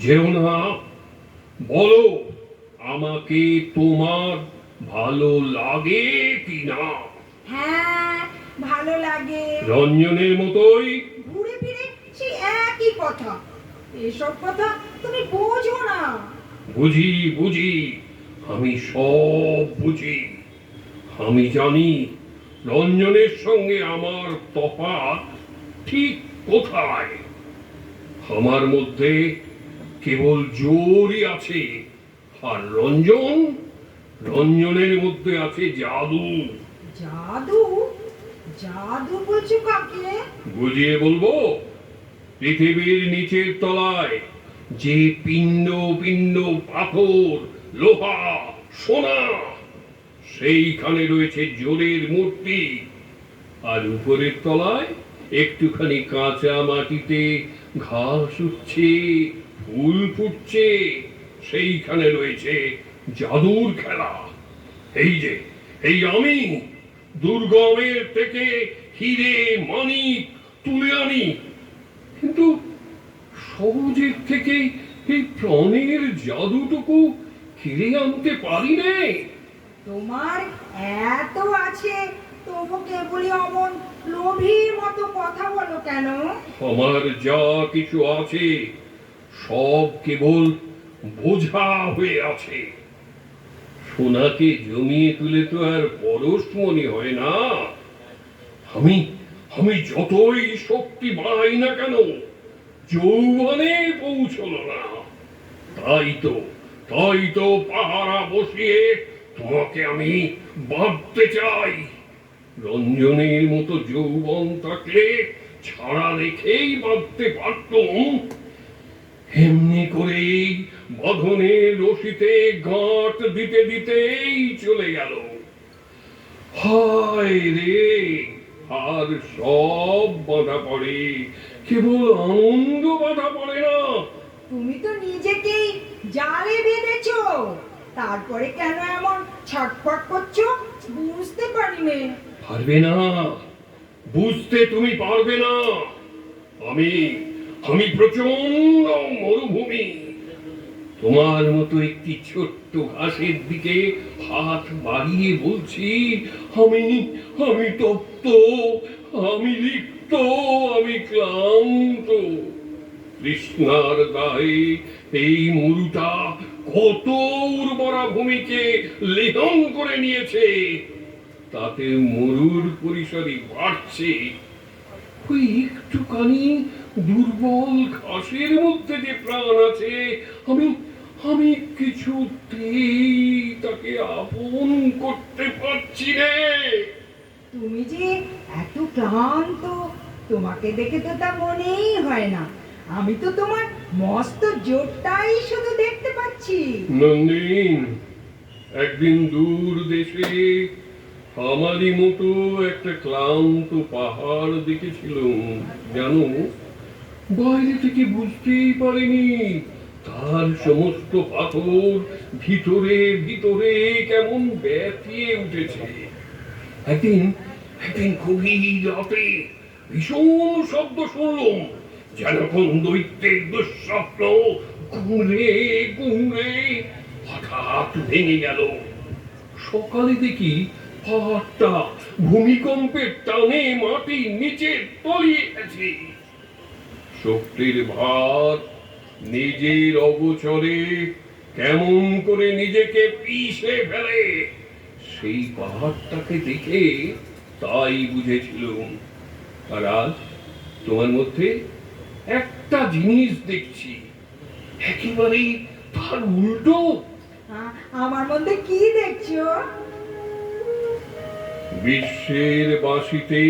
যেও না, বলো আমাকে তোমার ভালো লাগে কি না? হ্যাঁ, ভালো লাগে। রঞ্জনের মতোই? ঘুরে ফিরে সেই একই কথা। এসব কথা তুমি বোঝো না। বুঝি বুঝি, আমি সব বুঝি। আমি জানি রঞ্জনের সঙ্গে আমার তফাৎ ঠিক কোথায়। আমার মধ্যে কেবল জোরই আছে, আর রঞ্জনের মধ্যে আছে জাদু। জাদু? জাদু বলছো কাকে? বুঝিয়ে বলবো। পৃথিবীর নিচের তলায় যে পিণ্ড পিণ্ড পাথর, লোহা, সোনা, সেইখানে রয়েছে জোরের মূর্তি। আর উপরের তলায় একটুখানি কাঁচা মাটিতে ঘাস উঠছে, ফুল ফুটছে, সেইখানে রয়েছে জাদুর খেলা। এই যে, এই আমি দুর্গমের থেকে হিরে মানিক তুলে আনি, কিন্তু সহজের থেকে এই প্রাণের জাদুটুকু ফিরে আনতে পারি নে। তোমার এত আছে, তবু কেবলই অমন লোভীর মতো কথা বলো কেন? আমার যা কিছু আছে সব কেবল বোঝা হয়ে আছে। সোনাকে জমিয়ে তুলে তো আর পরশ মনে হয় না। আমি আমি যতই শক্তি বাড়াই না কেন, যৌবনে পৌঁছলো না। তাই তো পাহারা বসিয়ে তোমাকে আমি বাঁধতে চাই। রঞ্জনের মতো যৌবন থাকলে ছাড়া রেখেই বাঁধতে পারতুম। এমনি করেই বাঁধনের রশিতে গাঁট দিতে দিতেই চলে গেল। হায় রে, আর সব বাধা পড়ে, কেবল আনন্দ বাধা পড়ে না। তুমি তো নিজেকেই জালে বেঁধেছো, তারপরে কেন এমন ছটফট করছো বুঝতে পারিনি। পারবে না, বুঝতে তুমি পারবে না। আমি আমি প্রচন্ড মরুভূমি। তোমার মতো একটি ছোট্ট ঘাসের দিকে হাত বাড়িয়ে বলছি, আমি আমি তপ্ত, আমি লিপ্ত, আমি ক্লান্ত। তৃষ্ণার দায়ে এই মরুটা কত উর্বরা ভূমিকে লেহন করে নিয়েছে, তাতে মরুর পরিসরই বাড়ছে। ওই একটুখানি দুর্বল ঘাসের মধ্যে যে প্রাণ আছে, আমি আমি কিছুতেই তাকে আপন করতে পারছি রে। তুমি যে এত ক্লান্ত, তোমাকে দেখে তো তা মনেই হয় না। আমি তো তোমার মস্ত জোরটাই শুধু দেখতে পাচ্ছি। নন্দিন, একদিন দূর দেশে আমারই মতো একটা ক্লান্ত পাহাড় দেখেছিলাম। জানো, বাইরে থেকে বুঝতেই পারিনি তার সমস্ত পাথর ভিতরে ভিতরে কেমন ব্যথিয়ে উঠেছে। একদিন একদিন গভীর রাতে ভীষণ শব্দ শুনলাম, যেন কোন দৈত্যের দুঃস্বপ্ন ঘুরে ঘুরে হঠাৎ ভেঙে গেল। সকালে দেখি পাহাড়টা ভূমিকম্পের টানে মাটির নিচে তলিয়ে গেছে। শক্তির ভার নিজের অগোচরে কেমন করে নিজেকে পিষে ফেলে, সেই পাহাড়টাকে দেখে তাই বুঝেছিলাম। আর আজ তোমার মধ্যে একটা জিনিস দেখছি, একেবারেই তার উল্টো। আমার মধ্যে কি দেখছো? বিশ্বের বাঁশিতে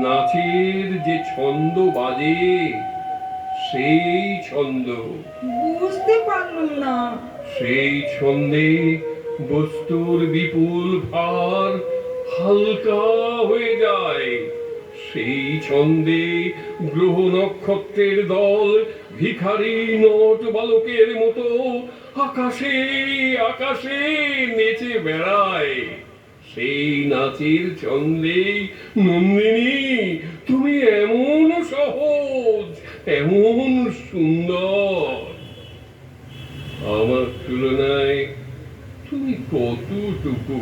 নাচের যে ছন্দ বাজে, সেই ছন্দ। বুঝতে পারলাম না। সেই ছন্দে বস্তুর বিপুল ভার হালকা হয়ে যায়। সেই ছন্দে গ্রহ নক্ষত্রের দল ভিখারি নট বালকের মতো আকাশে আকাশে নেচে বেড়ায়। সেই নাচের ছন্দে নন্দিনী তুমি এমন সহজ, এমন সুন্দর। কতটুকু,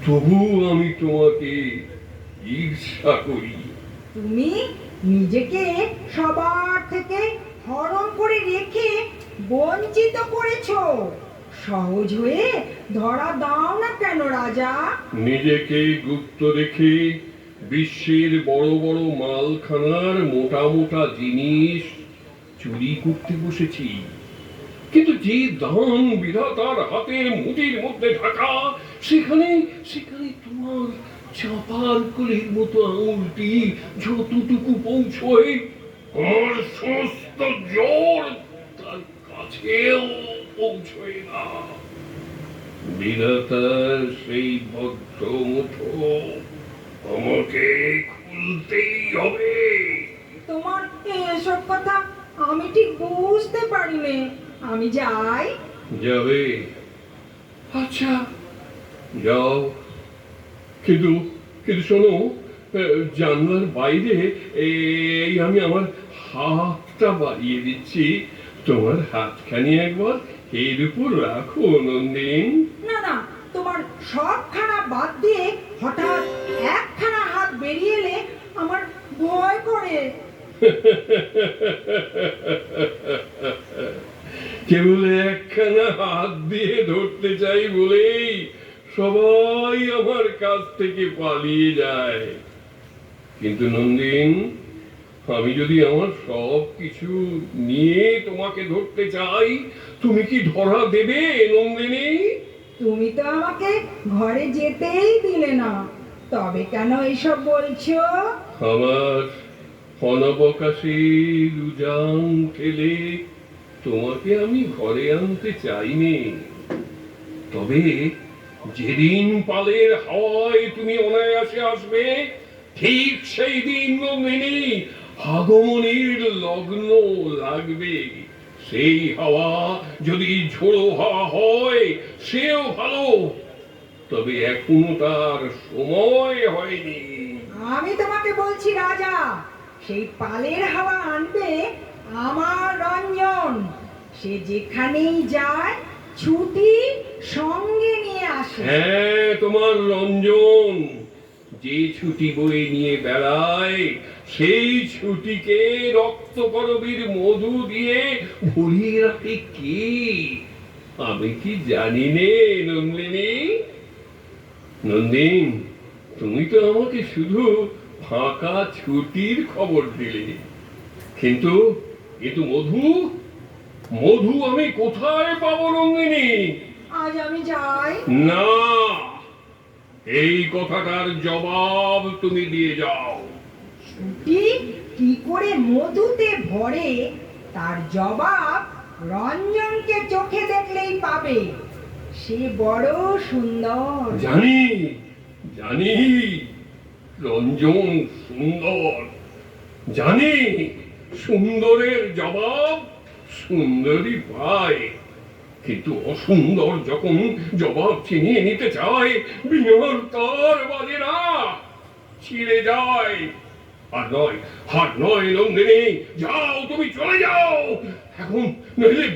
তবু আমি তোমাকে ঈর্ষা করি। তুমি নিজেকে সবার থেকে হরণ করে রেখে বঞ্চিত করেছো। সহজ হয়ে ধরা দাও না কেন রাজা? নিজেকে গুপ্ত রেখে বিশ্বের বড় বড় মালখানার মোটা মোটা জিনিস চুরি করতে বসেছি, কিন্তু যে দান বিধাতার হাতের মুঠির মধ্যে ঢাকা, সেখানে সেখানে তোমার চাপার কোলের মতো আঙুলটি যতটুকু পৌঁছয়, আমার সমস্ত জোর তার কাছেও পৌঁছয় না। বিধাতার সেই বদ্ধ মুঠো আমাকে খুলতেই হবে। তোমার এসব কথা আমি ঠিক বুঝতে পারিনি। আমি যাই। যাবে? আচ্ছা, যাও। কিন্তু কিন্তু শোনো, জানলার বাইরে এই আমি আমার হাতটা বাড়িয়ে দিচ্ছি, তোমার হাতখানি একবার এর উপর রাখো নন্দিন। না না, তোমার সবখানা বাদ দিয়ে হঠাৎ একখানা হাত বেরিয়ে এলে আমার ভয় করে। কেবল একখানা হাত দিয়ে ধরতে চাই বলেই সবাই আমার কাছ থেকে পালিয়ে যায়। কিন্তু নন্দিন, আমি যদি আমার সব কিছু নিয়ে তোমাকে ধরতে চাই, তুমি কি ধরা দেবে নন্দিনী? তুমি তো আমাকে ঘরে যেতেই দিলে না, তবে কেন এইসব বলছো? আমার অনবকাশের উজান ঠেলে তোমাকে আমি ঘরে আনতে চাইনি, তবে যেদিন পালের হাওয়ায় তুমি অনায়াসে আসবে, ঠিক সেই দিন নন্দিনী আগমনের লগ্ন লাগবে। সেই হাওয়া যদি ঝোড়ো হাওয়া হয় সেও ভালো, তবে এখনো তার সময় হয়নি। আমি তোমাকে বলছি রাজা, সেই পালের হাওয়া আনবে আমার রঞ্জন। সে যেখানেই যায় ছুটি সঙ্গে নিয়ে আসে। হ্যাঁ, তোমার রঞ্জন যে ছুটি বয়ে নিয়ে বেড়ায়, সেই ছুটিকে রক্তকরবীর মধু দিয়ে ভরিয়ে রাখে কে? আমি কি জানি নে নন্দিনী? নন্দিন, তুমি তো আমাকে শুধু ফাঁকা ছুটির খবর দিলে, কিন্তু কিন্তু মধু, মধু আমি কোথায় পাবো নন্দিনী? আজ আমি যাই। না, এই কথাটার জবাব তুমি দিয়ে যাও। ছুটি কি করে মধুতে ভরে তার জবাব রঞ্জনকে চোখে দেখলেই পাবে। সে বড় সুন্দর। জানি জানি রঞ্জন সুন্দর, জানি সুন্দরের জবাব সুন্দরী পায়, কিন্তু অসুন্দর যখন জবাব ছিনিয়ে নিতে চায়, বিনার তার বাজে না, ছিঁড়ে যায়। আর নয় নন্দিনী, যাও, তুমি চলে যাও এখন, নইলে